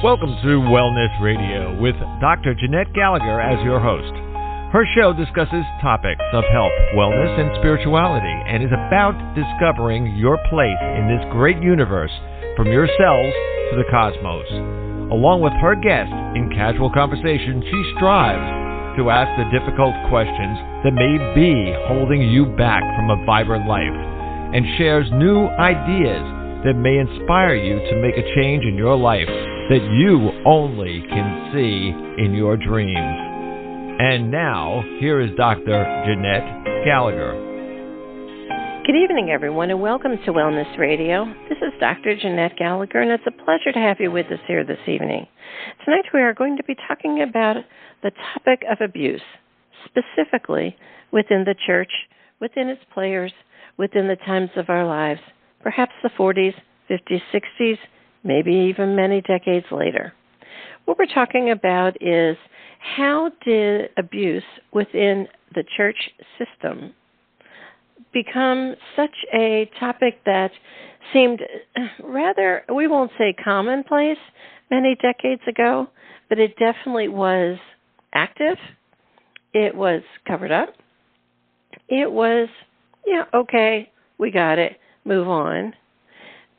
Welcome to Wellness Radio with Dr. Jeanette Gallagher as your host. Her show discusses topics of health, wellness, and spirituality and is about discovering your place in this great universe from your cells to the cosmos. Along with her guest, in casual conversation, she strives to ask the difficult questions that may be holding you back from a vibrant life and shares new ideas that may inspire you to make a change in your life that you only can see in your dreams. And now, here is Dr. Jeanette Gallagher. Good evening, everyone, and welcome to Wellness Radio. This is Dr. Jeanette Gallagher, and it's a pleasure to have you with us here this evening. Tonight we are going to be talking about the topic of abuse, specifically within the church, within its players, within the times of our lives, perhaps the 40s, 50s, 60s, maybe even many decades later. What we're talking about is how did abuse within the church system become such a topic that seemed rather, we won't say commonplace many decades ago, but it definitely was active. It was covered up. It was, okay, we got it, move on.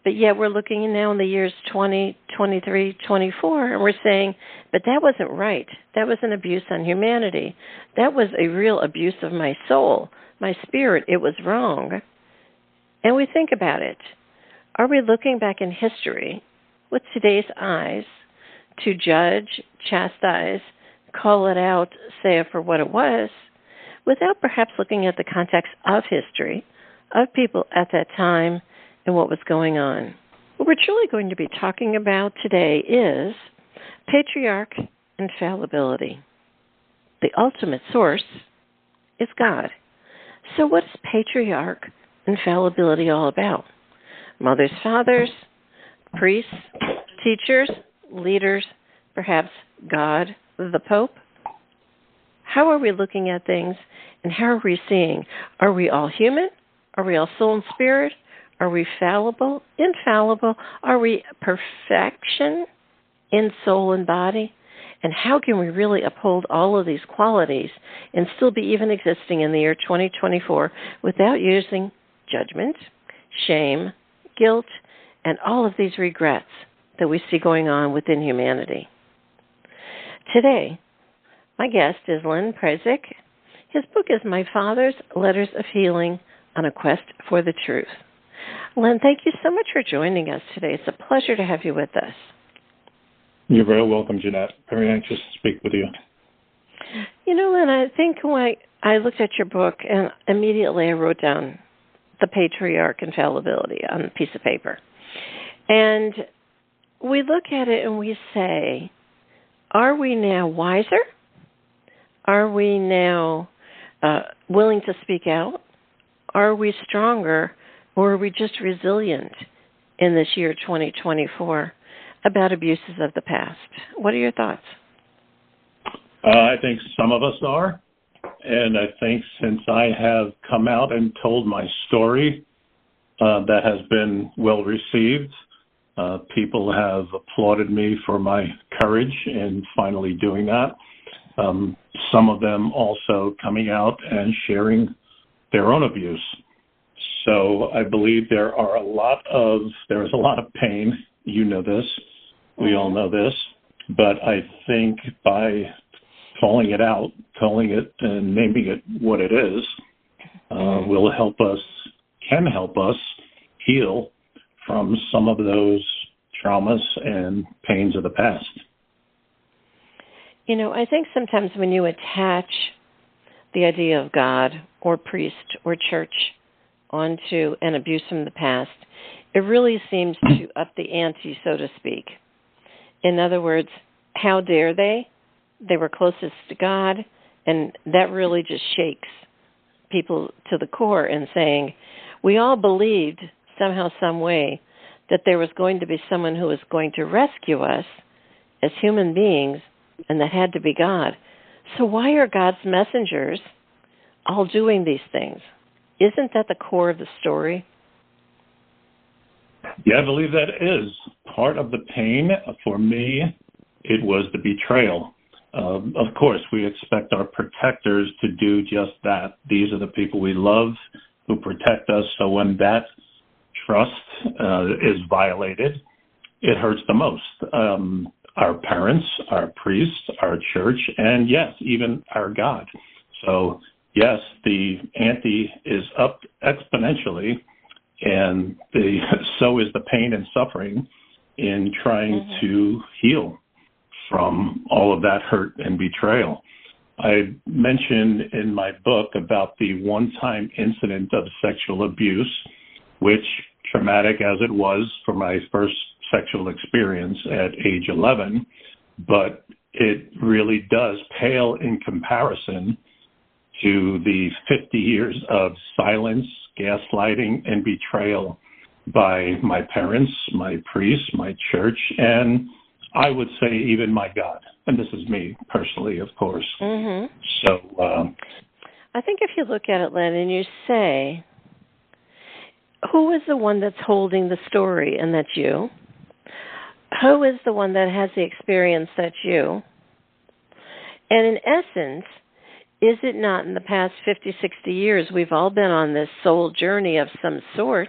But yet we're looking now in the years 20, 23, 24, and we're saying, but that wasn't right. That was an abuse on humanity. That was a real abuse of my soul, my spirit. It was wrong. And we think about it. Are we looking back in history with today's eyes to judge, chastise, call it out, say it for what it was, without perhaps looking at the context of history, of people at that time, and what was going on? What we're truly going to be talking about today is patriarch infallibility. The ultimate source is God. So what is patriarch infallibility all about? Mothers, fathers, priests, teachers, leaders, perhaps God, the Pope? How are we looking at things, and how are we seeing? Are we all human? Are we all soul and spirit? Are we fallible, infallible? Are we perfection in soul and body? And how can we really uphold all of these qualities and still be even existing in the year 2024 without using judgment, shame, guilt, and all of these regrets that we see going on within humanity? Today, my guest is Len Prazych. His book is My Father's Letters of Healing on a Quest for the Truth. Len, thank you so much for joining us today. It's a pleasure to have you with us. You're very welcome, Jeanette. Very anxious to speak with you. Len, I think when I looked at your book, and immediately I wrote down the patriarch infallibility on a piece of paper. And we look at it and we say, are we now wiser? Are we now willing to speak out? Are we stronger? Or are we just resilient in this year 2024 about abuses of the past? What are your thoughts? I think some of us are. And I think since I have come out and told my story, that has been well received. People have applauded me for my courage in finally doing that. Some of them also coming out and sharing their own abuse. So I believe there is a lot of pain. You know this. We all know this. But I think by calling it out, calling it and naming it what it is, can help us heal from some of those traumas and pains of the past. I think sometimes when you attach the idea of God or priest or church onto an abuse from the past, it really seems to up the ante, so to speak. In other words, how dare they? They were closest to God, and that really just shakes people to the core in saying, we all believed somehow, some way, that there was going to be someone who was going to rescue us as human beings, and that had to be God. So why are God's messengers all doing these things? Isn't that the core of the story? Yeah, I believe that is part of the pain. For me, it was the betrayal. Of course, we expect our protectors to do just that. These are the people we love who protect us. So when that trust is violated, it hurts the most. Our parents, our priests, our church, and yes, even our God. So yes, the ante is up exponentially, and so is the pain and suffering in trying to heal from all of that hurt and betrayal. I mentioned in my book about the one-time incident of sexual abuse, which, traumatic as it was for my first sexual experience at age 11, but it really does pale in comparison to the 50 years of silence, gaslighting, and betrayal by my parents, my priests, my church, and I would say even my God. And this is me personally, of course. So I think if you look at it, Len, and you say, who is the one that's holding the story? And that's you. Who is the one that has the experience? That's you. And in essence, is it not in the past 50, 60 years, we've all been on this soul journey of some sort,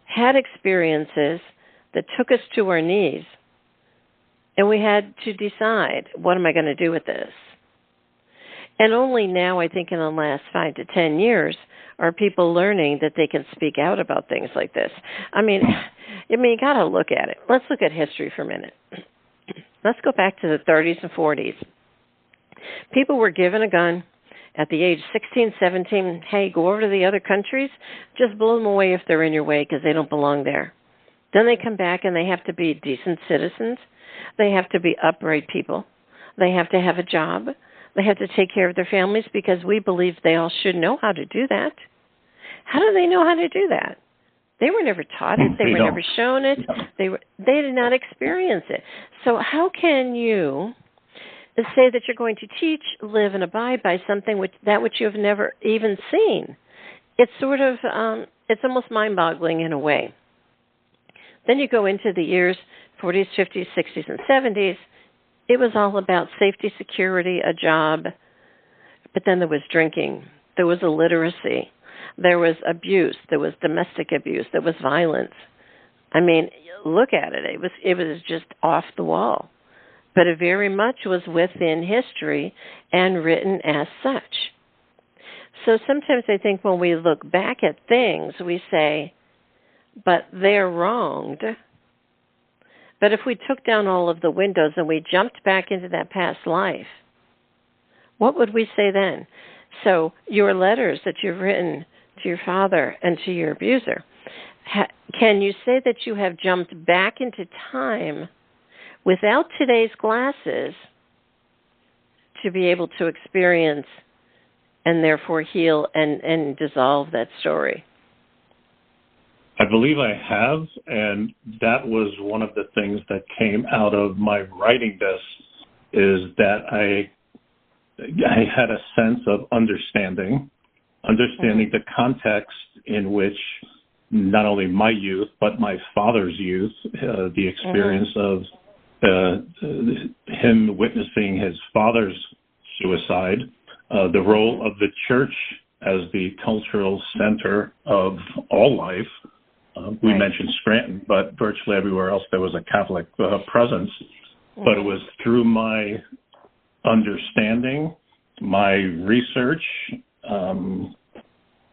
had experiences that took us to our knees, and we had to decide, what am I going to do with this? And only now, I think in the last 5 to 10 years, are people learning that they can speak out about things like this. I mean, you got to look at it. Let's look at history for a minute. Let's go back to the 30s and 40s. People were given a gun at the age 16, 17. Hey, go over to the other countries. Just blow them away if they're in your way because they don't belong there. Then they come back and they have to be decent citizens. They have to be upright people. They have to have a job. They have to take care of their families because we believe they all should know how to do that. How do they know how to do that? They were never taught it. They were never shown it. They did not experience it. So how can you say that you're going to teach, live, and abide by something which you have never even seen? It's sort of, it's almost mind-boggling in a way. Then you go into the years 40s, 50s, 60s, and 70s. It was all about safety, security, a job. But then there was drinking. There was illiteracy. There was abuse. There was domestic abuse. There was violence. I mean, look at it. It was just off the wall. But it very much was within history and written as such. So sometimes I think when we look back at things, we say, but they're wronged. But if we took down all of the windows and we jumped back into that past life, what would we say then? So your letters that you've written to your father and to your abuser, can you say that you have jumped back into time without today's glasses to be able to experience and therefore heal and dissolve that story? I believe I have, and that was one of the things that came out of my writing this, is that I had a sense of understanding the context in which not only my youth, but my father's youth, the experience of him witnessing his father's suicide, the role of the church as the cultural center of all life. We mentioned Scranton, but virtually everywhere else there was a Catholic presence. But it was through my understanding, my research,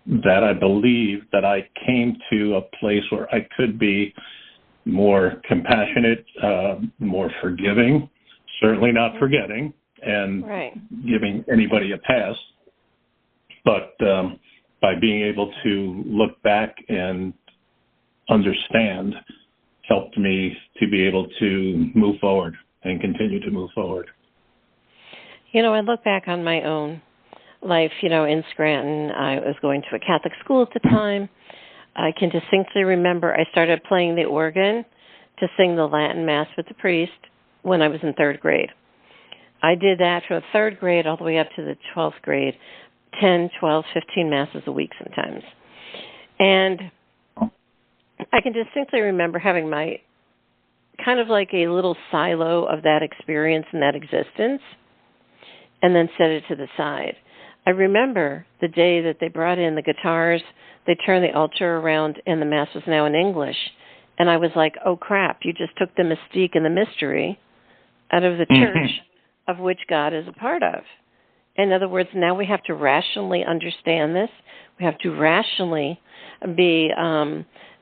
that I believe that I came to a place where I could be more compassionate, more forgiving, certainly not forgetting and giving anybody a pass, but by being able to look back and understand helped me to be able to move forward and continue to move forward. I look back on my own life, in Scranton. I was going to a Catholic school at the time. I can distinctly remember I started playing the organ to sing the Latin Mass with the priest when I was in 3rd grade. I did that from 3rd grade all the way up to the 12th grade, 10, 12, 15 Masses a week sometimes. And I can distinctly remember having my kind of like a little silo of that experience and that existence, and then set it to the side. I remember the day that they brought in the guitars, they turned the altar around, and the Mass was now in English. And I was like, oh, crap, you just took the mystique and the mystery out of the church of which God is a part of. In other words, now we have to rationally understand this. We have to rationally be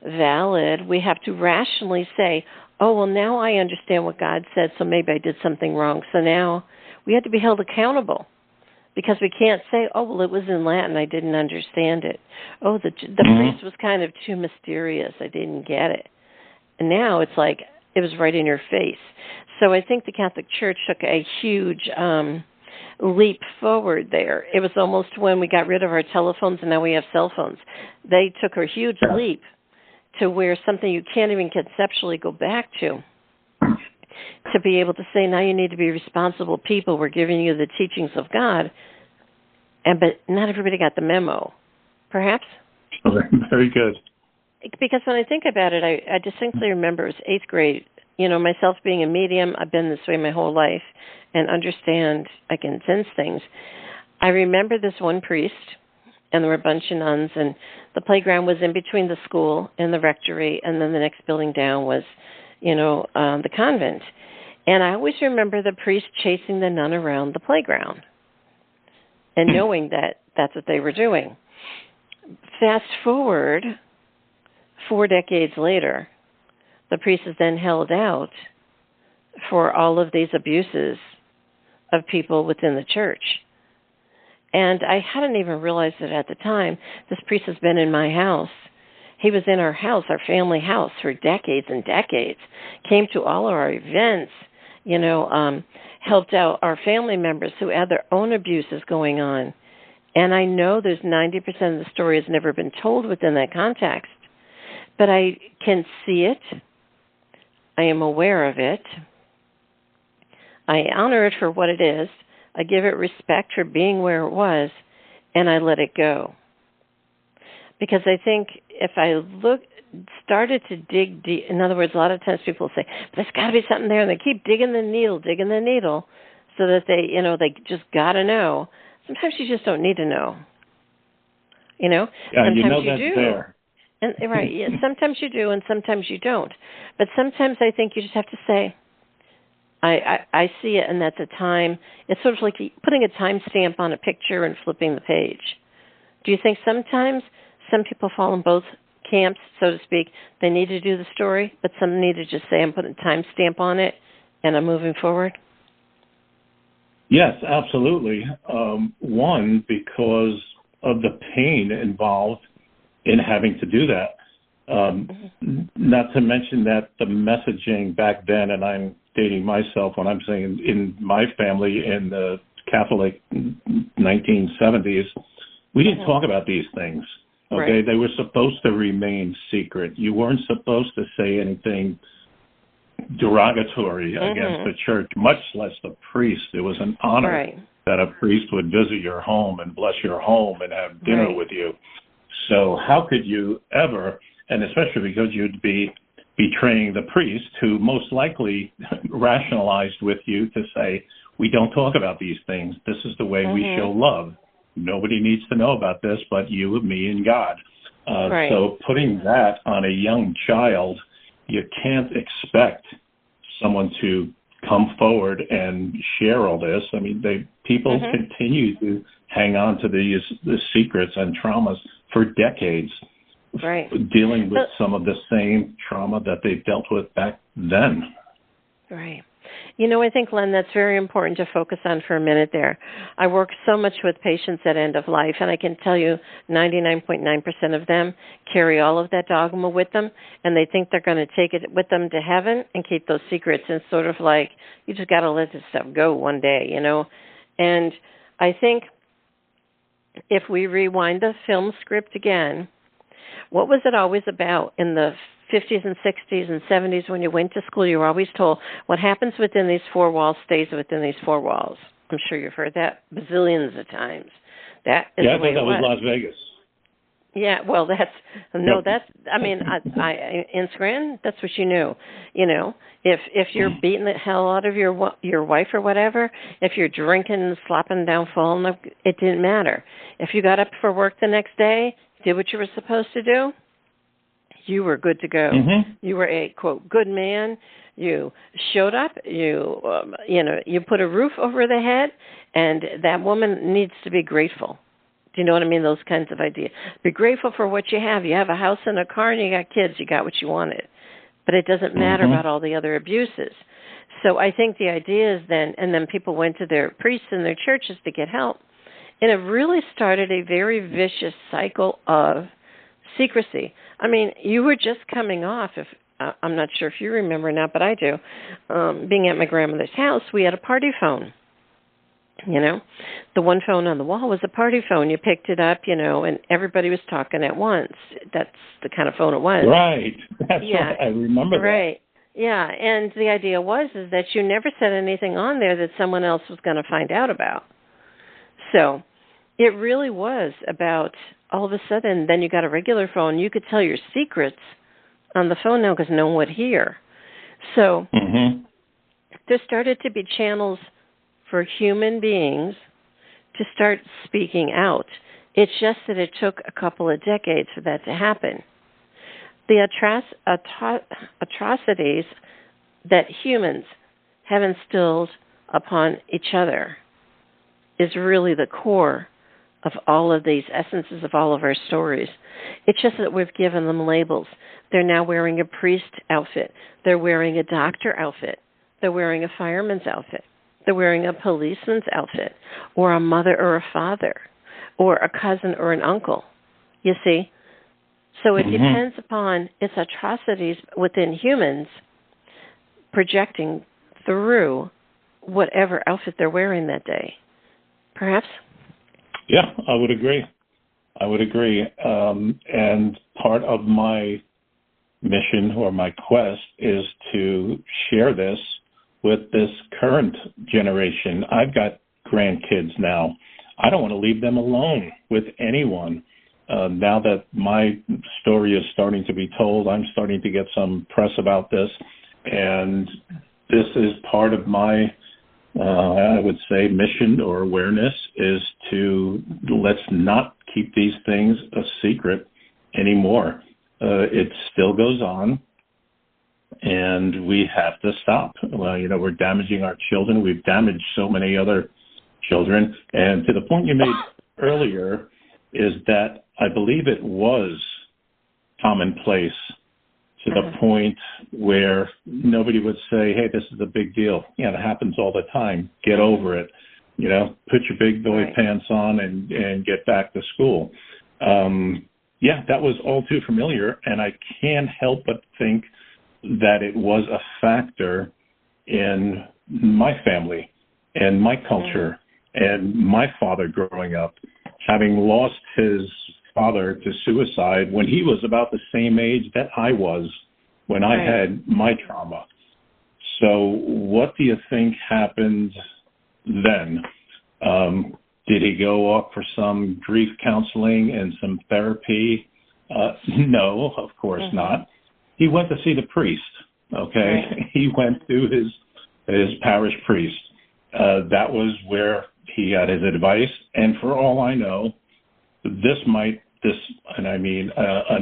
valid. We have to rationally say, oh, well, now I understand what God said, so maybe I did something wrong. So now we have to be held accountable, because we can't say, oh, well, it was in Latin, I didn't understand it. Oh, the priest was kind of too mysterious, I didn't get it. And now it's like it was right in your face. So I think the Catholic Church took a huge leap forward there. It was almost when we got rid of our telephones and now we have cell phones. They took a huge leap to where something you can't even conceptually go back to be able to say, now you need to be responsible people. We're giving you the teachings of God. But not everybody got the memo, perhaps? Very good. Because when I think about it, I distinctly remember it was 8th grade. You know, myself being a medium, I've been this way my whole life and understand I can sense things. I remember this one priest, and there were a bunch of nuns, and the playground was in between the school and the rectory, and then the next building down was, the convent. And I always remember the priest chasing the nun around the playground and knowing that that's what they were doing. Fast forward 4 decades later, the priest is then held out for all of these abuses of people within the church. And I hadn't even realized it at the time. This priest has been in my house. He was in our house, our family house, for decades and decades, came to all of our events, helped out our family members who had their own abuses going on. And I know there's 90% of the story has never been told within that context. But I can see it. I am aware of it. I honor it for what it is. I give it respect for being where it was, and I let it go. Because I think if I started to dig deep, in other words, a lot of times people say, but there's got to be something there, and they keep digging the needle, so that they just got to know. Sometimes you just don't need to know. Yeah, sometimes that's you do. there. And, right, yeah, sometimes you do, and sometimes you don't. But sometimes I think you just have to say, I see it, and that's a time. It's sort of like putting a timestamp on a picture and flipping the page. Do you think sometimes some people fall in both camps, so to speak? They need to do the story, but some need to just say, I'm putting a timestamp on it, and I'm moving forward? Yes, absolutely. One, because of the pain involved in having to do that. Not to mention that the messaging back then, and I'm dating myself when I'm saying in my family in the Catholic 1970s, we didn't talk about these things. Okay, right. They were supposed to remain secret. You weren't supposed to say anything derogatory against the church, much less the priest. It was an honor that a priest would visit your home and bless your home and have dinner with you. So how could you ever, and especially because you'd be betraying the priest who most likely rationalized with you to say, we don't talk about these things. This is the way we show love. Nobody needs to know about this but you, me, and God. So putting that on a young child, you can't expect someone to come forward and share all this. I mean, people continue to hang on to the secrets and traumas for decades, dealing with some of the same trauma that they dealt with back then. Right. I think, Len, that's very important to focus on for a minute there. I work so much with patients at end of life, and I can tell you 99.9% of them carry all of that dogma with them, and they think they're going to take it with them to heaven and keep those secrets. And sort of like, you just got to let this stuff go one day, And I think if we rewind the film script again, what was it always about in the 50s and 60s and 70s when you went to school? You were always told what happens within these four walls stays within these four walls. I'm sure you've heard that bazillions of times. That is the way it was. Las Vegas. Yeah, well, in Scranton, that's what you knew. You know, if you're beating the hell out of your wife or whatever, if you're drinking and slopping down full, it didn't matter. If you got up for work the next day, did what you were supposed to do, you were good to go. Mm-hmm. You were a, quote, good man. You showed up. You put a roof over the head, and that woman needs to be grateful. Do you know what I mean? Those kinds of ideas. Be grateful for what you have. You have a house and a car and you got kids. You got what you wanted. But it doesn't matter about all the other abuses. So I think the idea is then people went to their priests and their churches to get help. And it really started a very vicious cycle of secrecy. I mean, you were just coming off, I'm not sure if you remember now, but I do, being at my grandmother's house, we had a party phone. You know, the one phone on the wall was a party phone. You picked it up, and everybody was talking at once. That's the kind of phone it was. Right. That's right. I remember that. Right. Yeah, and the idea is that you never said anything on there that someone else was going to find out about. So it really was about all of a sudden, then you got a regular phone. You could tell your secrets on the phone now because no one would hear. So there started to be channels for human beings to start speaking out. It's just that it took a couple of decades for that to happen. The atrocities that humans have instilled upon each other is really the core of all of these essences of all of our stories. It's just that we've given them labels. They're now wearing a priest outfit. They're wearing a doctor outfit. They're wearing a fireman's outfit. They're wearing a policeman's outfit, or a mother or a father, or a cousin or an uncle, you see? So it depends upon its atrocities within humans projecting through whatever outfit they're wearing that day. Perhaps? Yeah, I would agree. And part of my mission or my quest is to share this with this current generation. I've got grandkids now. I don't want to leave them alone with anyone. Now that my story is starting to be told, I'm starting to get some press about this. And this is part of my, I would say, mission or awareness is to let's not keep these things a secret anymore. It still goes on. And we have to stop. Well, we're damaging our children. We've damaged so many other children. And to the point you made earlier is that I believe it was commonplace to the point where nobody would say, hey, this is a big deal. It happens all the time. Get over it. Put your big boy pants on and get back to school. That was all too familiar. And I can't help but think that it was a factor in my family and my culture and my father growing up, having lost his father to suicide when he was about the same age that I was when I had my trauma. So what do you think happened then? Did he go off for some grief counseling and some therapy? No, of course not. He went to see the priest, okay? He went to his parish priest. That was where he got his advice. And for all I know, an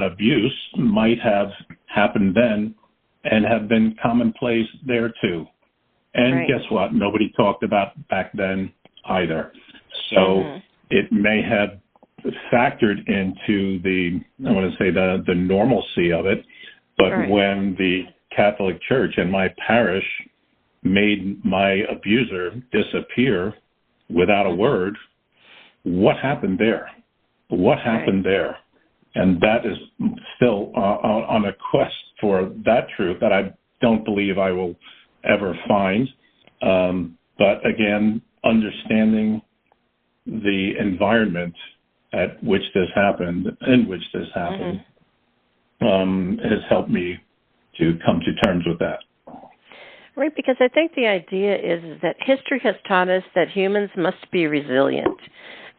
abuse might have happened then and have been commonplace there too. And guess what? Nobody talked about back then either. So it may have factored into the normalcy of it. But when the Catholic Church and my parish made my abuser disappear without a word, what happened there? And that is still on a quest for that truth that I don't believe I will ever find. But again, understanding the environment at which this happened, has helped me to come to terms with that. Right, because I think the idea is that history has taught us that humans must be resilient.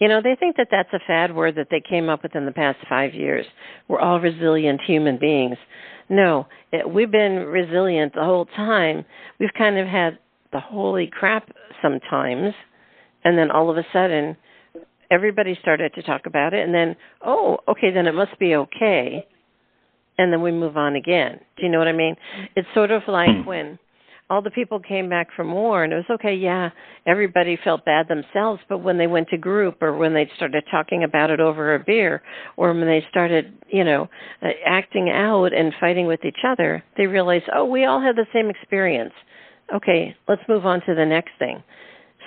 They think that that's a fad word that they came up with in the past 5 years. We're all resilient human beings. No, we've been resilient the whole time. We've kind of had the holy crap sometimes, and then all of a sudden, everybody started to talk about it, and then, oh, okay, then it must be okay, and then we move on again. Do you know what I mean? It's sort of like when all the people came back from war, and it was okay, yeah, everybody felt bad themselves, but when they went to group or when they started talking about it over a beer or when they started, acting out and fighting with each other, they realized, oh, we all had the same experience. Okay, let's move on to the next thing.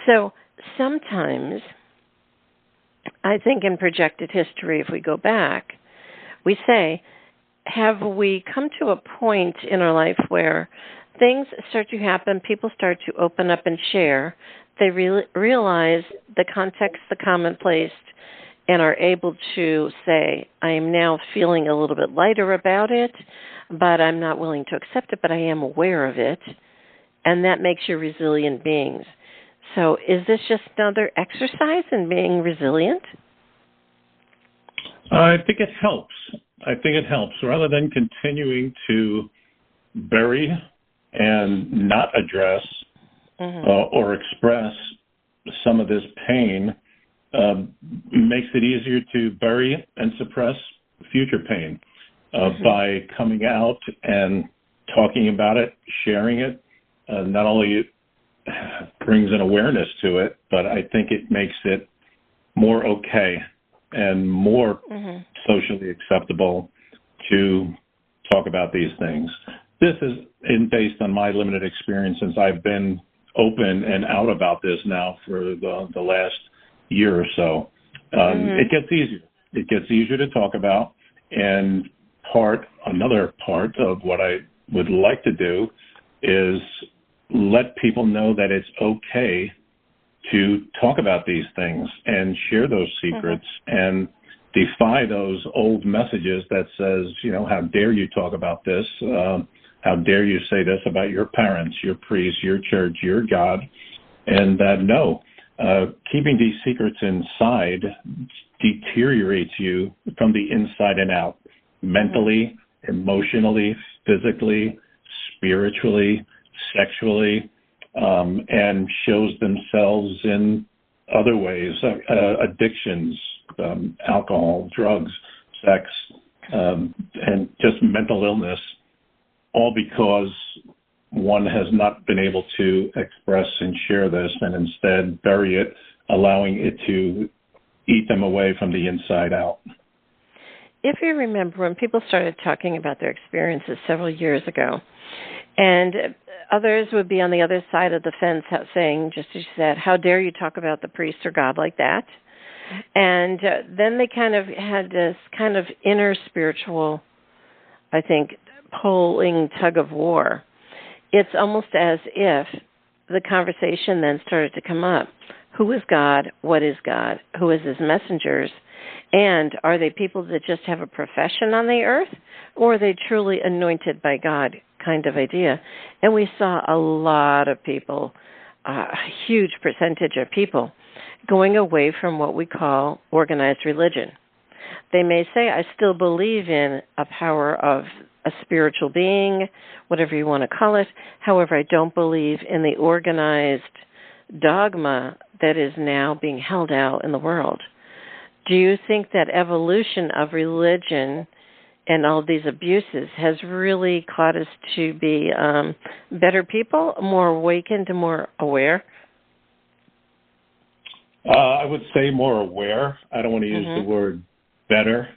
So sometimes, I think in projected history, if we go back, we say, have we come to a point in our life where things start to happen, people start to open up and share, they realize the context, the commonplace, and are able to say, I am now feeling a little bit lighter about it, but I'm not willing to accept it, but I am aware of it, and that makes you resilient beings. So is this just another exercise in being resilient? I think it helps. Rather than continuing to bury and not address or express some of this pain, makes it easier to bury and suppress future pain by coming out and talking about it, sharing it. Not only brings an awareness to it, but I think it makes it more okay and more socially acceptable to talk about these things. This is based on my limited experience since I've been open and out about this now for the last year or so. It gets easier. It gets easier to talk about, and another part of what I would like to do is let people know that it's okay to talk about these things and share those secrets and defy those old messages that says, how dare you talk about this? How dare you say this about your parents, your priests, your church, your God? And that no, keeping these secrets inside deteriorates you from the inside and out, mentally, emotionally, physically, spiritually, sexually, and shows themselves in other ways, addictions, alcohol, drugs, sex, and just mental illness, all because one has not been able to express and share this and instead bury it, allowing it to eat them away from the inside out. If you remember when people started talking about their experiences several years ago, and others would be on the other side of the fence saying, just as you said, how dare you talk about the priest or God like that? And then they kind of had this kind of inner spiritual, I think, pulling tug of war. It's almost as if the conversation then started to come up. Who is God? What is God? Who is his messengers? And are they people that just have a profession on the earth? Or are they truly anointed by God kind of idea? And we saw a lot of people, a huge percentage of people, going away from what we call organized religion. They may say, I still believe in a power of a spiritual being, whatever you want to call it. However, I don't believe in the organized dogma that is now being held out in the world. Do you think that evolution of religion and all these abuses has really caused us to be better people, more awakened, and more aware? I would say more aware. I don't want to use the word better.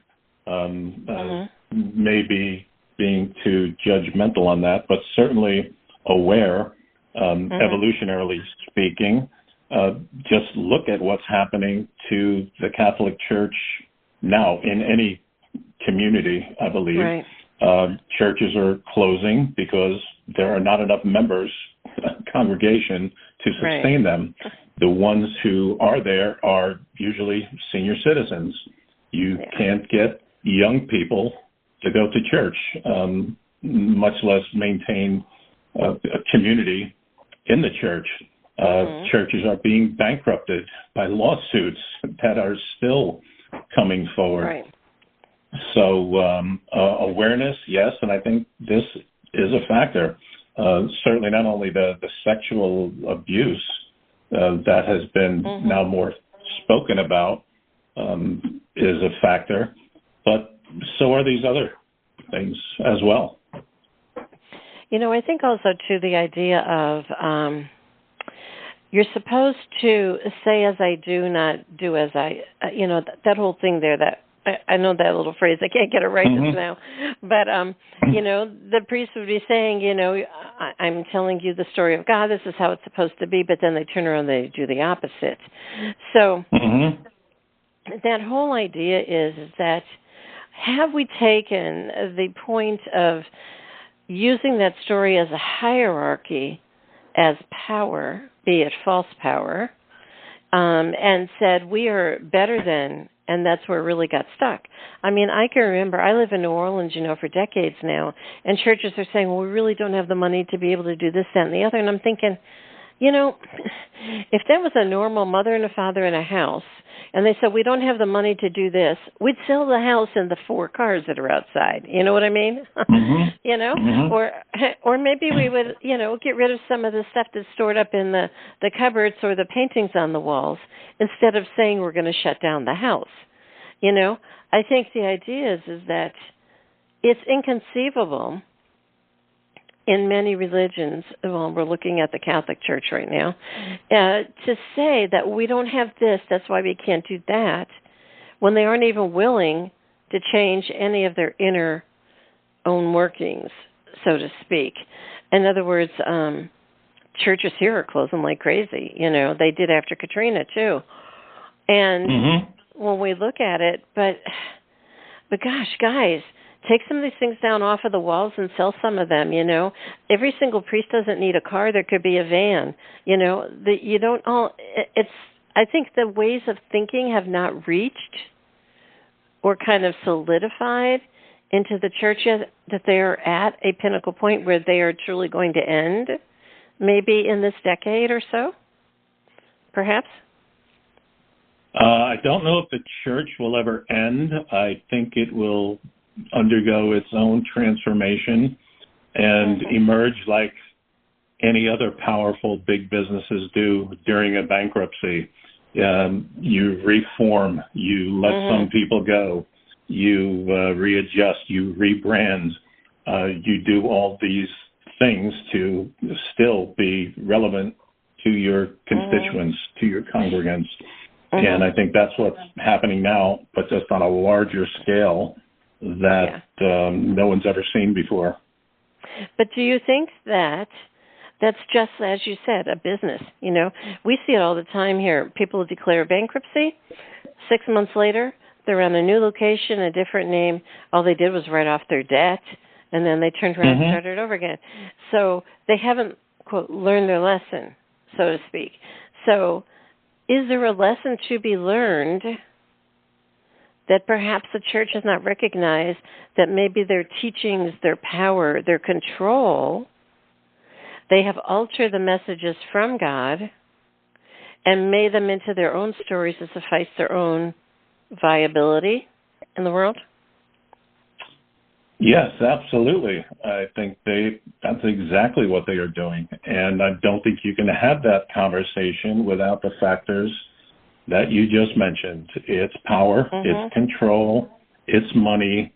Maybe being too judgmental on that, but certainly aware, evolutionarily speaking. Just look at what's happening to the Catholic Church now in any community, I believe. Right. Churches are closing because there are not enough members, congregation, to sustain them. The ones who are there are usually senior citizens. You can't get young people to go to church, much less maintain a community in the church. Churches are being bankrupted by lawsuits that are still coming forward. Right. So awareness, yes, and I think this is a factor. Certainly not only the sexual abuse that has been now more spoken about is a factor, but so are these other things as well. I think also, too, the idea of you're supposed to say as I do, not do as I, that whole thing there, that I know that little phrase. I can't get it right just now. But, the priest would be saying, I'm telling you the story of God. This is how it's supposed to be. But then they turn around and they do the opposite. So that whole idea is that have we taken the point of using that story as a hierarchy as power, be it false power, and said we are better than, and that's where it really got stuck. I mean, I can remember, I live in New Orleans, for decades now, and churches are saying, well, we really don't have the money to be able to do this, that, and the other. And I'm thinking, if there was a normal mother and a father in a house, and they said, we don't have the money to do this, we'd sell the house and the 4 cars that are outside. You know what I mean? Or maybe we would, get rid of some of the stuff that's stored up in the cupboards or the paintings on the walls instead of saying we're going to shut down the house. I think the idea is that it's inconceivable in many religions, well, we're looking at the Catholic Church right now, to say that we don't have this, that's why we can't do that, when they aren't even willing to change any of their inner own workings, so to speak. In other words, churches here are closing like crazy. They did after Katrina, too. And when we look at it, but gosh, guys, take some of these things down off of the walls and sell some of them, Every single priest doesn't need a car. There could be a van, you don't all, I think the ways of thinking have not reached or kind of solidified into the church yet that they are at a pinnacle point where they are truly going to end, maybe in this decade or so, perhaps? I don't know if the church will ever end. I think it will undergo its own transformation and emerge like any other powerful big businesses do during a bankruptcy. You reform, you let some people go, you readjust, you rebrand, you do all these things to still be relevant to your constituents, to your congregants. And I think that's what's happening now, but just on a larger scale that no one's ever seen before. But do you think that that's just, as you said, a business? We see it all the time here. People declare bankruptcy. 6 months later, they're on a new location, a different name. All they did was write off their debt, and then they turned around and started over again. So they haven't, quote, learned their lesson, so to speak. So is there a lesson to be learned that perhaps the church has not recognized, that maybe their teachings, their power, their control, they have altered the messages from God and made them into their own stories to suffice their own viability in the world? Yes, absolutely. I think that's exactly what they are doing. And I don't think you can have that conversation without the factors that you just mentioned. It's power, it's control, it's money.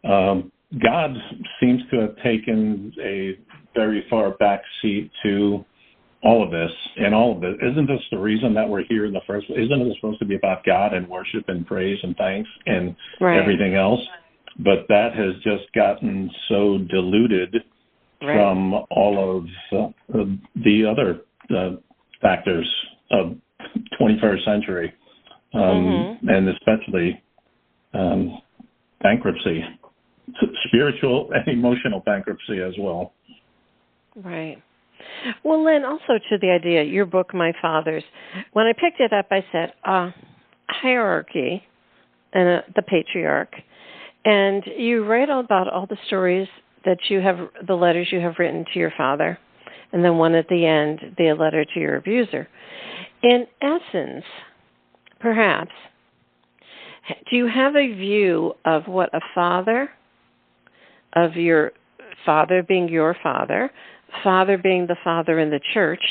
God seems to have taken a very far back seat to all of this and all of it. Isn't this the reason that we're here in the first place? Isn't it supposed to be about God and worship and praise and thanks and everything else? But that has just gotten so diluted from all of the other factors of 21st century, and especially bankruptcy, spiritual and emotional bankruptcy as well. Right. Well, Len, also to the idea, your book, My Fathers, when I picked it up, I said, hierarchy and the patriarch. And you write all about all the stories that you have, the letters you have written to your father and then one at the end, the letter to your abuser. In essence, perhaps, do you have a view of what a father, of your father being your father being the father in the church,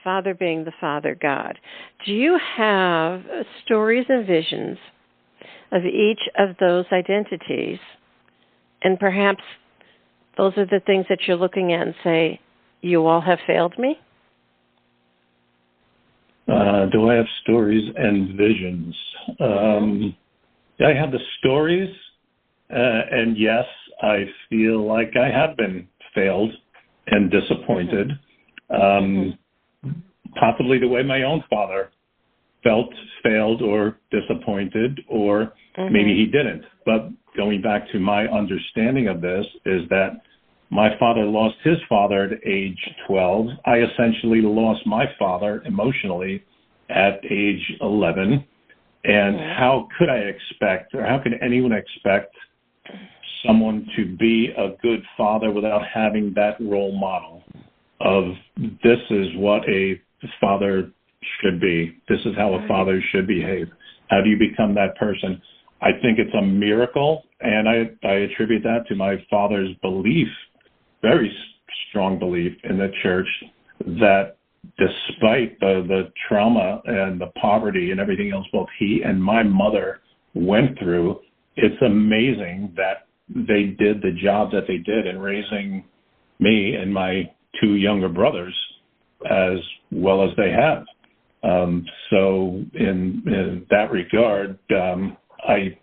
father being the Father God? Do you have stories and visions of each of those identities? And perhaps those are the things that you're looking at and say, you all have failed me? Do I have stories and visions? I have the stories, and yes, I feel like I have been failed and disappointed. Possibly the way my own father felt failed or disappointed, or maybe he didn't. But going back to my understanding of this is that my father lost his father at age 12. I essentially lost my father emotionally at age 11. And how could I expect, or how can anyone expect someone to be a good father without having that role model of this is what a father should be. This is how a father should behave. How do you become that person? I think it's a miracle, and I attribute that to my father's belief, very strong belief in the church, that despite the trauma and the poverty and everything else both he and my mother went through, it's amazing that they did the job that they did in raising me and my two younger brothers as well as they have. So in that regard, I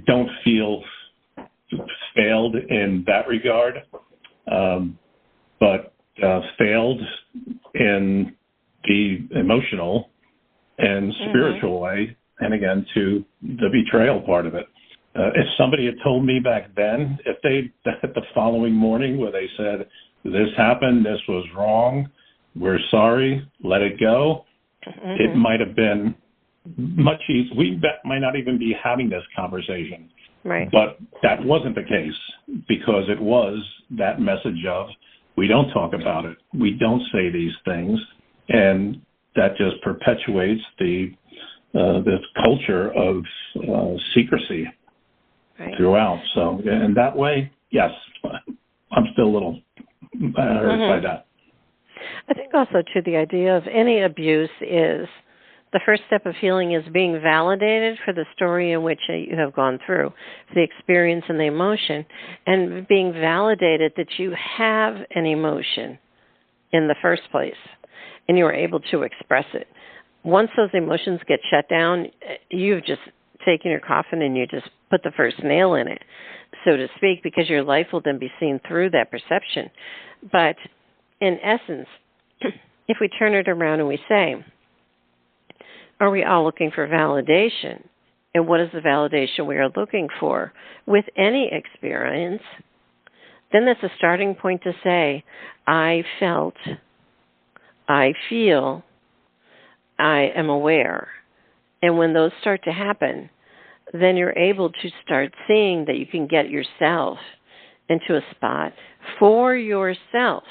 don't feel failed in that regard, but failed in the emotional and spiritual way, and again, to the betrayal part of it. If somebody had told me back then, if the following morning where they said, this happened, this was wrong, we're sorry, let it go, it might have been much easier. We might not even be having this conversation. Right. But that wasn't the case, because it was that message of, we don't talk about it, we don't say these things, and that just perpetuates this culture of secrecy throughout. So in that way, yes, I'm still a little hurt by that. I think also, too, the idea of any abuse is the first step of healing is being validated for the story in which you have gone through, for the experience and the emotion, and being validated that you have an emotion in the first place, and you are able to express it. Once those emotions get shut down, you've just taken your coffin and you just put the first nail in it, so to speak, because your life will then be seen through that perception. But in essence, if we turn it around and we say, are we all looking for validation? And what is the validation we are looking for with any experience? Then that's a starting point to say, I felt, I feel, I am aware. And when those start to happen, then you're able to start seeing that you can get yourself into a spot for yourself,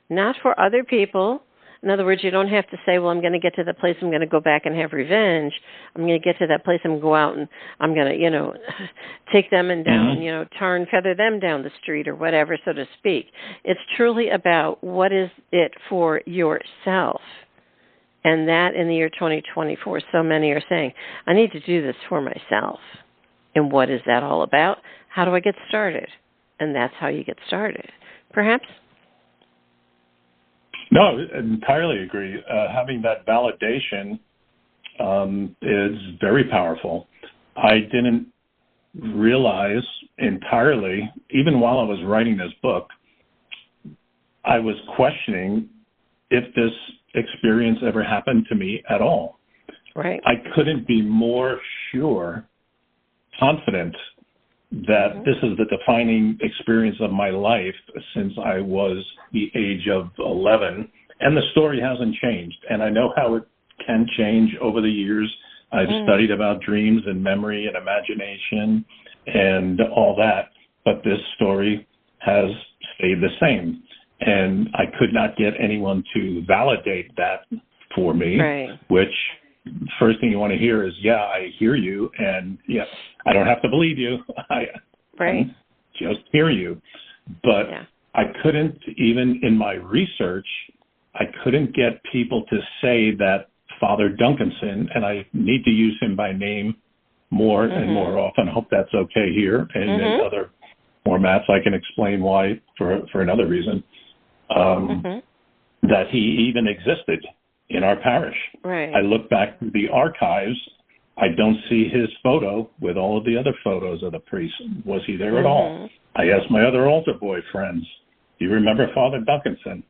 not for other people. In other words, you don't have to say, well, I'm going to get to the place, I'm going to go back and have revenge. I'm going to get to that place, I'm going to go out and I'm going to, take them and down, tar and feather them down the street or whatever, so to speak. It's truly about what is it for yourself. And that in the year 2024, so many are saying, I need to do this for myself. And what is that all about? How do I get started? And that's how you get started. Perhaps? No, I entirely agree. Having that validation is very powerful. I didn't realize entirely, even while I was writing this book, I was questioning if this experience ever happened to me at all. Right. I couldn't be more sure, confident that this is the defining experience of my life since I was the age of 11. And the story hasn't changed. And I know how it can change over the years. I've studied about dreams and memory and imagination and all that. But this story has stayed the same. and I could not get anyone to validate that for me, which first thing you want to hear is, yeah, I hear you, and yeah, I don't have to believe you. I just hear you. But I couldn't, even in my research, I couldn't get people to say that Father Duncanson, and I need to use him by name more and more often. I hope that's okay here. And in other formats, I can explain why for another reason, that he even existed in our parish. I look back through the archives. I don't see his photo with all of the other photos of the priest. Was he there at all? I asked my other altar boy friends, do you remember Father Duncanson?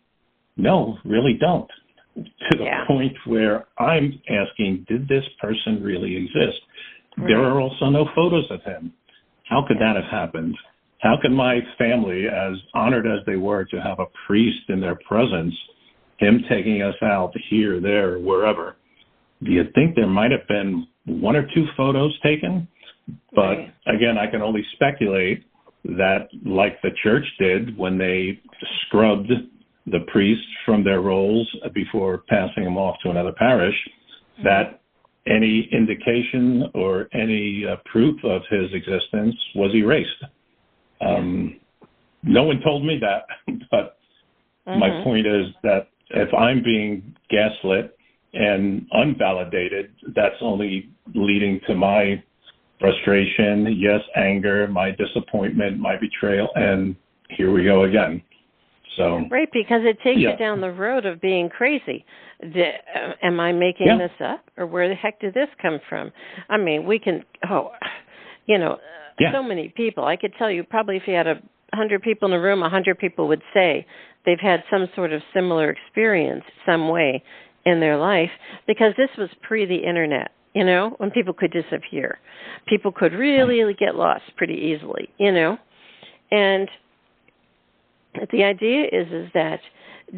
No, really don't. To the point where I'm asking, did this person really exist? There are also no photos of him. How could that have happened? How can my family, as honored as they were to have a priest in their presence, him taking us out here, there, wherever, do you think there might have been one or two photos taken? But again, I can only speculate that, like the church did when they scrubbed the priests from their roles before passing them off to another parish, that any indication or any proof of his existence was erased. No one told me that, but my point is that if I'm being gaslit and unvalidated, that's only leading to my frustration, anger, my disappointment, my betrayal, and here we go again. So because it takes you down the road of being crazy. Am I making this up, or where the heck did this come from? I mean, we can, so many people. I could tell you probably if you had 100 people in the room, 100 people would say they've had some sort of similar experience some way in their life, because this was pre the internet, when people could disappear. People could really get lost pretty easily, and the idea is that,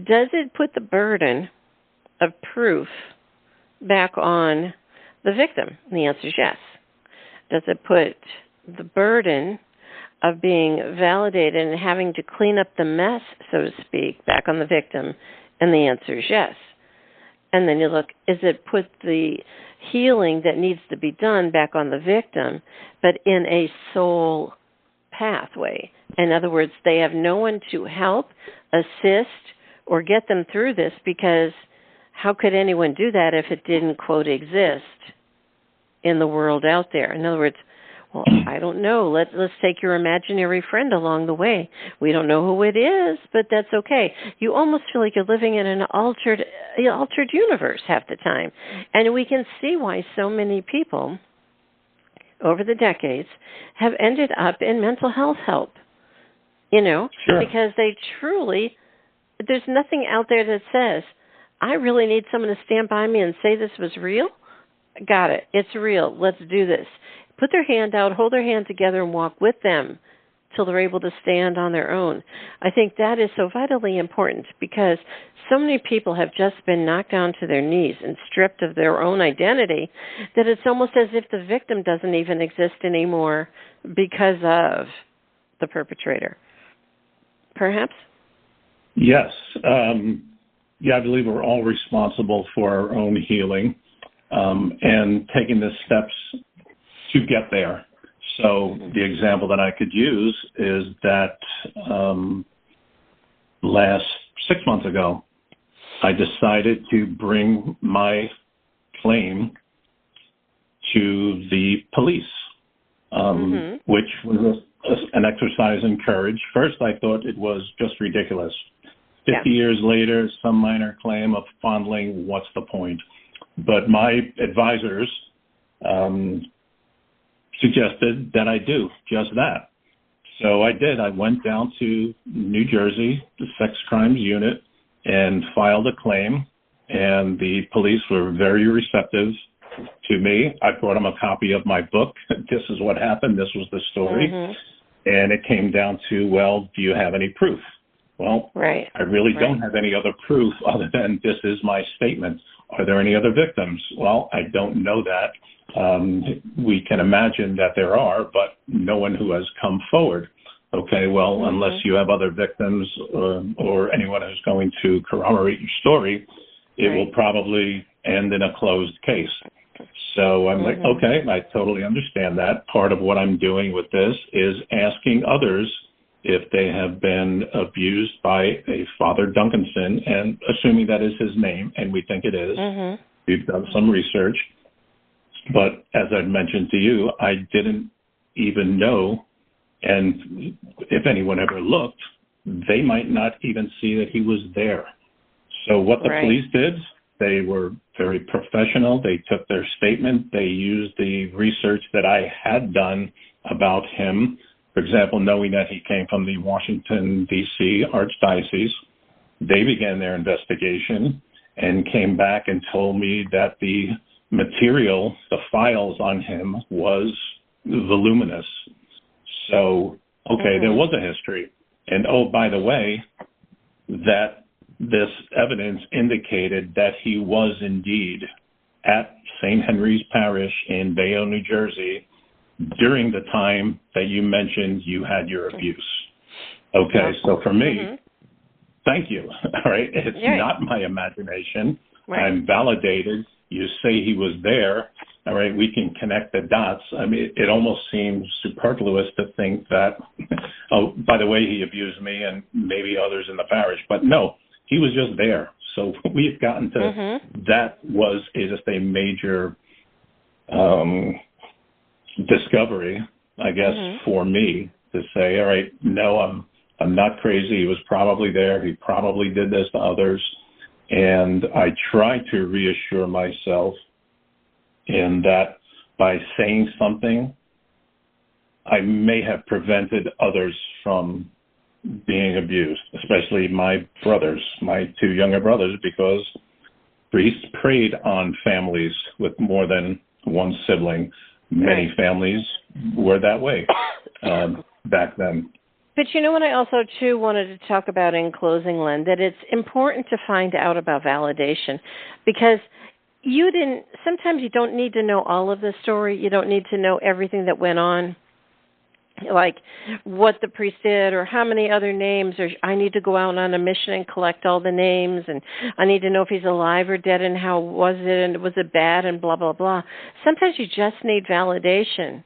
does it put the burden of proof back on the victim? And the answer is yes. Does it put the burden of being validated and having to clean up the mess, so to speak, back on the victim? And the answer is yes. And then you look, is it put the healing that needs to be done back on the victim, but in a soul pathway? In other words, they have no one to help, assist, or get them through this, because how could anyone do that if it didn't, quote, exist in the world out there? In other words, well, I don't know. Let's take your imaginary friend along the way. We don't know who it is, but that's okay. You almost feel like you're living in an altered universe half the time. And we can see why so many people over the decades have ended up in mental health help, because they truly, there's nothing out there that says, I really need someone to stand by me and say this was real. Got it. It's real. Let's do this. Put their hand out, hold their hand together, and walk with them till they're able to stand on their own. I think that is so vitally important, because so many people have just been knocked down to their knees and stripped of their own identity that it's almost as if the victim doesn't even exist anymore because of the perpetrator. Perhaps? Yes. I believe we're all responsible for our own healing and taking the steps to get there. So the example that I could use is that last 6 months ago, I decided to bring my claim to the police, which was an exercise in courage. First, I thought it was just ridiculous. 50 years later, some minor claim of fondling, what's the point? But my advisors suggested that I do just that. So I did. I went down to New Jersey, the sex crimes unit, and filed a claim, and the police were very receptive to me. I brought them a copy of my book. This is what happened. This was the story. And it came down to, well, do you have any proof? Well, I really don't have any other proof other than this is my statement. Are there any other victims? Well, I don't know that. We can imagine that there are, but no one who has come forward. Okay, well, unless you have other victims or anyone who's going to corroborate your story, it will probably end in a closed case. So I'm like, okay, I totally understand that. Part of what I'm doing with this is asking others if they have been abused by a Father Duncanson, and assuming that is his name, and we think it is. We've done some research. But as I mentioned to you, I didn't even know, and if anyone ever looked, they might not even see that he was there. So what the police did, they were very professional. They took their statement. They used the research that I had done about him. For example, knowing that he came from the Washington, D.C. Archdiocese, they began their investigation and came back and told me that the material, the files on him, was voluminous. So, okay, there was a history. And, oh, by the way, that this evidence indicated that he was indeed at St. Henry's Parish in Bayonne, New Jersey, during the time that you mentioned you had your abuse. Okay, so for me, thank you. All right, it's not my imagination. I'm validated. You say he was there. All right, we can connect the dots. I mean, it almost seems superfluous to think that, oh, by the way, he abused me and maybe others in the parish. But no, he was just there. So we've gotten to that is just a major discovery, I guess, for me to say, all right, no, I'm not crazy. He was probably there. He probably did this to others. And I try to reassure myself in that by saying something, I may have prevented others from being abused, especially my brothers, my two younger brothers, because priests preyed on families with more than one sibling. Many families were that way back then. But you know what I also, too, wanted to talk about in closing, Len, that it's important to find out about validation, because sometimes you don't need to know all of the story. You don't need to know everything that went on, like what the priest did or how many other names, or I need to go out on a mission and collect all the names, and I need to know if he's alive or dead and how was it and was it bad and blah, blah, blah. Sometimes you just need validation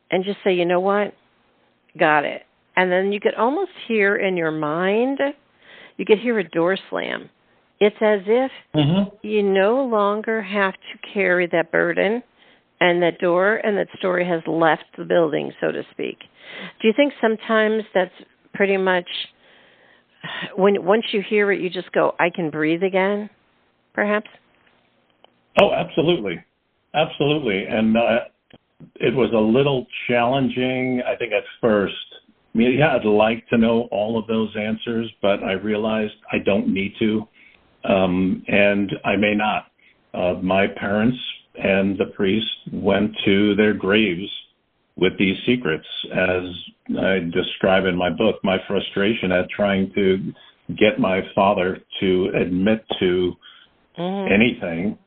and just say, you know what, got it. And then you could almost hear in your mind, you could hear a door slam. It's as if you no longer have to carry that burden, and that door and that story has left the building, so to speak. Do you think sometimes that's pretty much, once you hear it, you just go, I can breathe again, perhaps? Oh, absolutely. Absolutely. And it was a little challenging, I think, at first. I mean, yeah, I'd like to know all of those answers, but I realized I don't need to, and I may not. My parents and the priest went to their graves with these secrets, as I describe in my book, my frustration at trying to get my father to admit to anything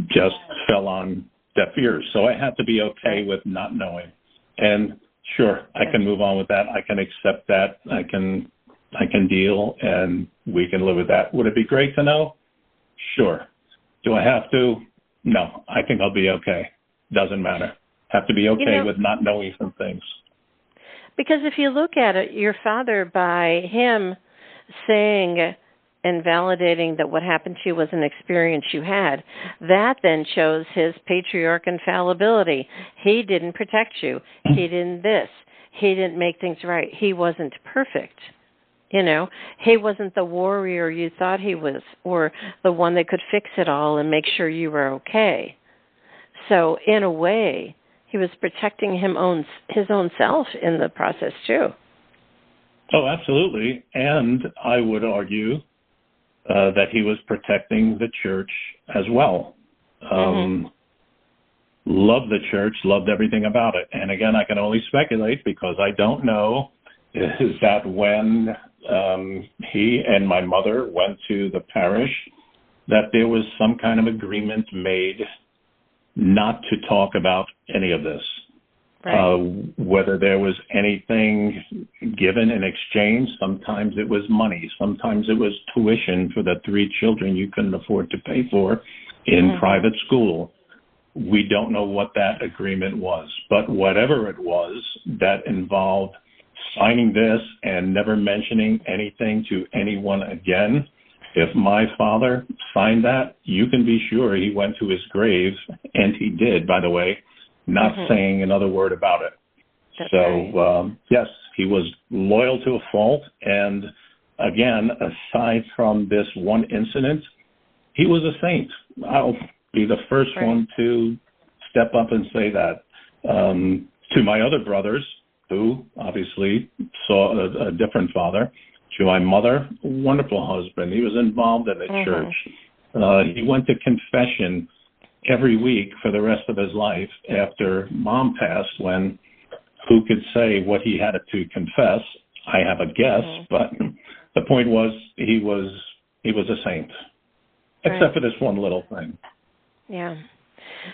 just fell on deaf ears. So I had to be okay with not knowing. And sure, I can move on with that. I can accept that. I can deal, and we can live with that. Would it be great to know? Sure. Do I have to? No. I think I'll be okay. Doesn't matter. Have to be okay with not knowing some things. Because if you look at it, your father, by him saying and validating that what happened to you was an experience you had, that then shows his patriarch infallibility. He didn't protect you. He didn't this. He didn't make things right. He wasn't perfect. You know, he wasn't the warrior you thought he was, or the one that could fix it all and make sure you were okay. So in a way, he was protecting his own self in the process too. Oh, absolutely. And I would argue that he was protecting the church as well. Loved the church, loved everything about it. And again, I can only speculate because I don't know, is that when he and my mother went to the parish, that there was some kind of agreement made not to talk about any of this. Whether there was anything given in exchange. Sometimes it was money. Sometimes it was tuition for the 3 children you couldn't afford to pay for in private school. We don't know what that agreement was, but whatever it was that involved signing this and never mentioning anything to anyone again. If my father signed that, you can be sure he went to his grave, and he did, by the way, not saying another word about it. That's right. Yes, he was loyal to a fault. And again, aside from this one incident, he was a saint. I'll be the first one to step up and say that. To my other brothers, who obviously saw a different father, to my mother, wonderful husband. He was involved in the church. He went to confession every week for the rest of his life after Mom passed, when who could say what he had to confess? I have a guess, but the point was he was a saint, except for this one little thing. Yeah.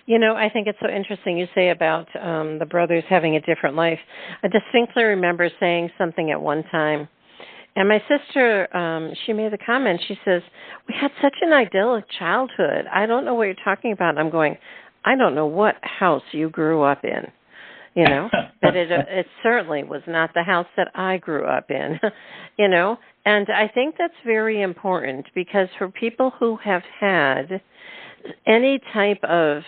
You know, I think it's so interesting you say about the brothers having a different life. I distinctly remember saying something at one time, and my sister, she made a comment. She says, we had such an idyllic childhood. I don't know what you're talking about. And I'm going, I don't know what house you grew up in, you know, but it certainly was not the house that I grew up in, you know. And I think that's very important, because for people who have had any type of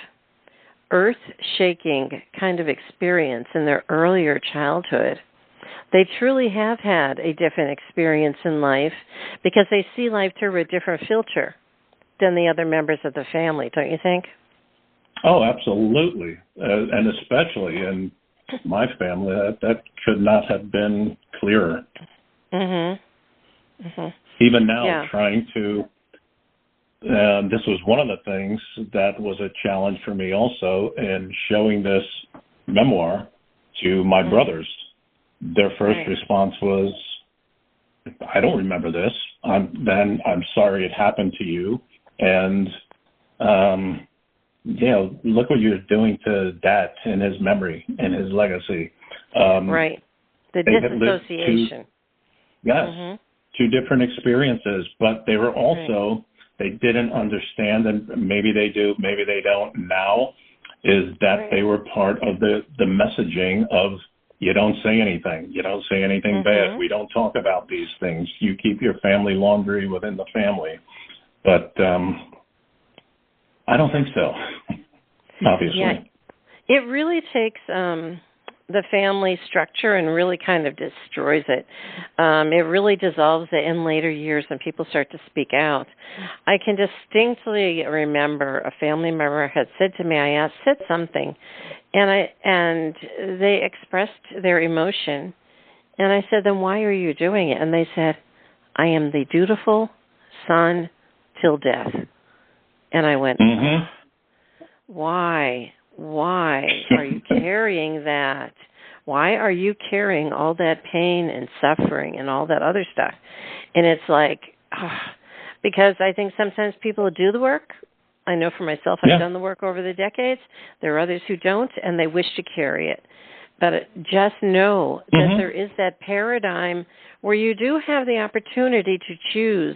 earth-shaking kind of experience in their earlier childhood, they truly have had a different experience in life, because they see life through a different filter than the other members of the family, don't you think? Oh, absolutely. And especially in my family, that could not have been clearer. Even now, trying to, this was one of the things that was a challenge for me also in showing this memoir to my brothers. Their first response was, I don't remember this. I'm sorry it happened to you. And, look what you're doing to Dad and his memory and his legacy. The disassociation. Two different experiences, but they were also, they didn't understand, and maybe they do, maybe they don't now, is that they were part of the messaging of, you don't say anything. You don't say anything bad. We don't talk about these things. You keep your family laundry within the family. But I don't think so, obviously. Yeah. It really takes the family structure and really kind of destroys it. It really dissolves it in later years when people start to speak out. I can distinctly remember a family member had said to me, I said something, and they expressed their emotion, and I said, then why are you doing it? And they said, I am the dutiful son till death. And I went, why? Why are you carrying that? Why are you carrying all that pain and suffering and all that other stuff? And it's like, because I think sometimes people do the work. I know for myself, I've done the work over the decades. There are others who don't, and they wish to carry it. But just know that there is that paradigm where you do have the opportunity to choose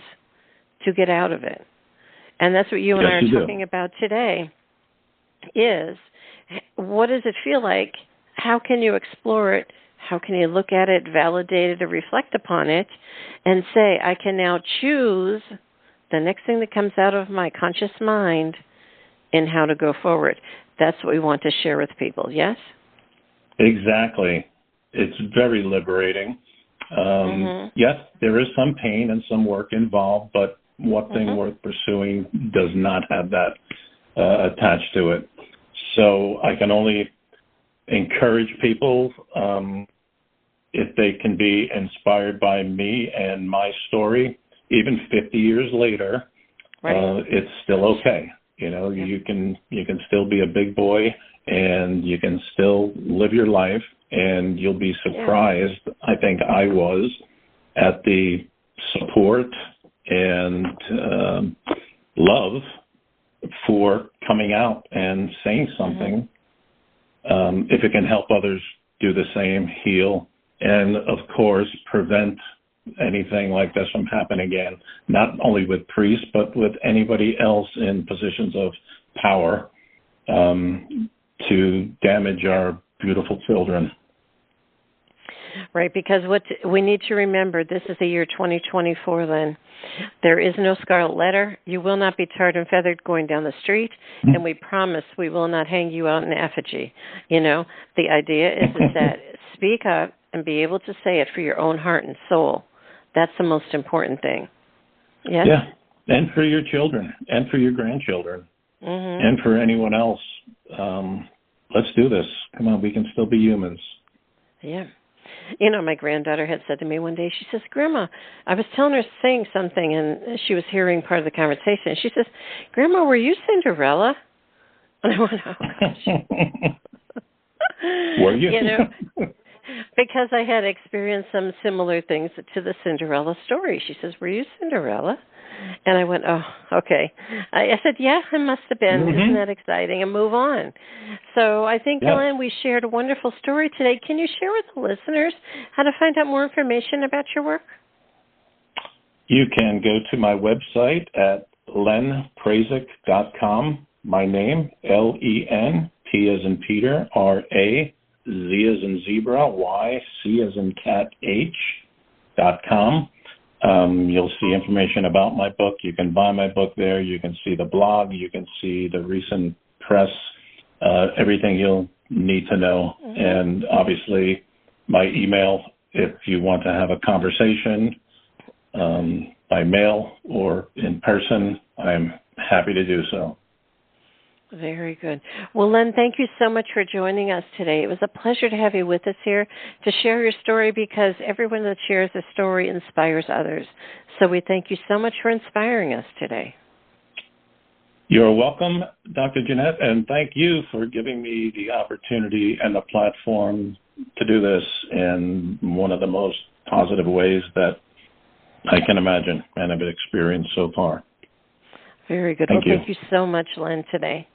to get out of it. And that's what you and I are talking about today, is what does it feel like? How can you explore it? How can you look at it, validate it, or reflect upon it, and say, I can now choose the next thing that comes out of my conscious mind and how to go forward. That's what we want to share with people, yes? Exactly. It's very liberating. Yes, there is some pain and some work involved, but what thing worth pursuing does not have that attached to it. So I can only encourage people, if they can be inspired by me and my story, even 50 years later, it's still okay. You know, you can still be a big boy, and you can still live your life, and you'll be surprised, I think I was, at the support and love for coming out and saying something If it can help others do the same, heal, and of course, prevent anything like this from happening again, not only with priests, but with anybody else in positions of power to damage our beautiful children. Right, because what we need to remember, this is the year 2024, Len. There is no scarlet letter. You will not be tarred and feathered going down the street, and we promise we will not hang you out in effigy. You know, the idea is that speak up and be able to say it for your own heart and soul. That's the most important thing. Yes? Yeah, and for your children, and for your grandchildren, and for anyone else. Let's do this. Come on, we can still be humans. Yeah. You know, my granddaughter had said to me one day, she says, Grandma, I was telling her saying something, and she was hearing part of the conversation. She says, Grandma, were you Cinderella? And I went, oh, gosh. Were you? You know, because I had experienced some similar things to the Cinderella story. She says, were you Cinderella? And I went, oh, okay. I said, yeah, I must have been. Isn't that exciting? And move on. So I think, Ellen, we shared a wonderful story today. Can you share with the listeners how to find out more information about your work? You can go to my website at lenprazych.com. My name, L-E-N, P as in Peter, R-A, Z as in zebra, Y, C as in cat, H.com. You'll see information about my book. You can buy my book there. You can see the blog. You can see the recent press, everything you'll need to know. And obviously my email, if you want to have a conversation by mail or in person, I'm happy to do so. Very good. Well, Len, thank you so much for joining us today. It was a pleasure to have you with us here to share your story, because everyone that shares a story inspires others. So we thank you so much for inspiring us today. You're welcome, Dr. Jeanette, and thank you for giving me the opportunity and the platform to do this in one of the most positive ways that I can imagine and have experienced so far. Very good. Thank you. Thank you so much, Len, today.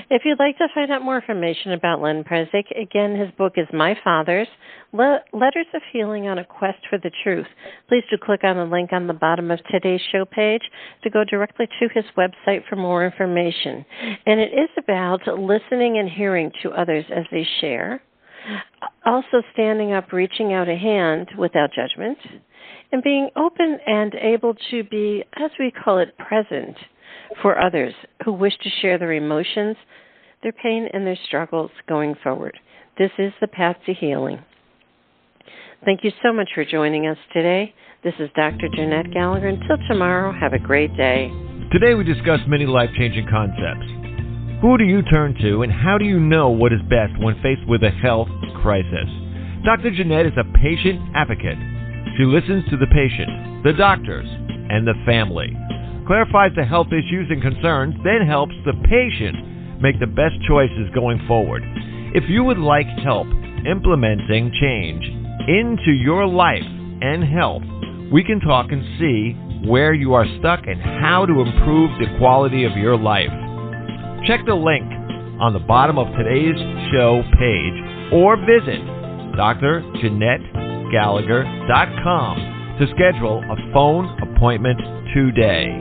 If you'd like to find out more information about Len Prazych, again, his book is My Father's Letters of Healing on a Quest for the Truth. Please do click on the link on the bottom of today's show page to go directly to his website for more information. And it is about listening and hearing to others as they share, also standing up, reaching out a hand without judgment, and being open and able to be, as we call it, present for others who wish to share their emotions, their pain, and their struggles going forward. This is the path to healing. Thank you so much for joining us today. This is Dr. Jeanette Gallagher. Until tomorrow, have a great day. Today we discussed many life-changing concepts. Who do you turn to, and how do you know what is best when faced with a health crisis? Dr. Jeanette is a patient advocate. She listens to the patient, the doctors, and the family, clarifies the health issues and concerns, then helps the patient make the best choices going forward. If you would like help implementing change into your life and health, we can talk and see where you are stuck and how to improve the quality of your life. Check the link on the bottom of today's show page or visit drjeanettgallagher.com to schedule a phone appointment today.